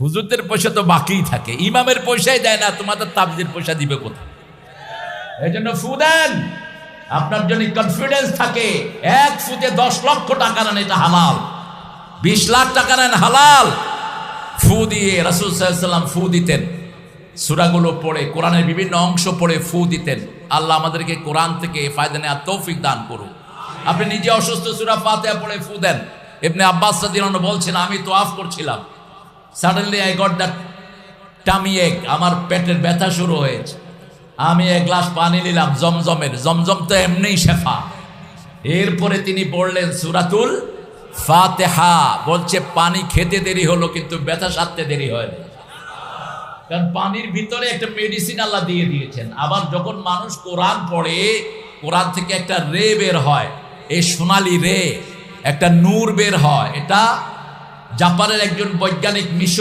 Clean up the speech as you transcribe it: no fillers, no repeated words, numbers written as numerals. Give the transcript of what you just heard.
হুজুরদের পয়সা তো বাকিই থাকে, ইমামের পয়সাই দেয় না, তোমাদের তাবিজের পয়সা দিবে কোথায়? এই জন্য ফু দেন, আপনার জন্য কনফিডেন্স থাকে। 1 ফুতে 10 লক্ষ টাকা নেন, এটা হালাল। 20 লাখ টাকা নেন, হালাল। ফু দিয়ে রাসূল সাল্লাল্লাহু আলাইহি ওয়াসাল্লাম ফু দিতেন, সূরাগুলো পড়ে, কোরআনের বিভিন্ন অংশ পড়ে ফু দিতেন। আল্লাহ আমাদেরকে কোরআন থেকে ফায়দা নেওয়ার তৌফিক দান করুন। আপনি নিজে অসুস্থ, সূরা ফাতিহা পড়ে ফু দেন। ইবনে আব্বাস রাদিয়াল্লাহু আনহু বলছেন, আমি তোয়াফ করছিলাম, suddenly I got that tummy ache, আমার পেটের ব্যথা শুরু হয়েছে। আমি 1 গ্লাস পানি নিলাম জমজমের, জমজম তো এমনিই শেফা। এরপরে তিনি পড়লেন সূরাতুল ফাতিহা। বলছে পানি খেতে দেরি হলো, কিন্তু ব্যথা সারতে দেরি হয়নি, কারণ পানির ভিতরে একটা মেডিসিন আল্লাহ দিয়ে দিয়েছেন। আবার যখন মানুষ কোরআন পড়ে, কোরআন থেকে একটা রে বের হয়, এই সোনালি রে, একটা নূর বের হয়। এটা জাপানের একজন বৈজ্ঞানিক মিশর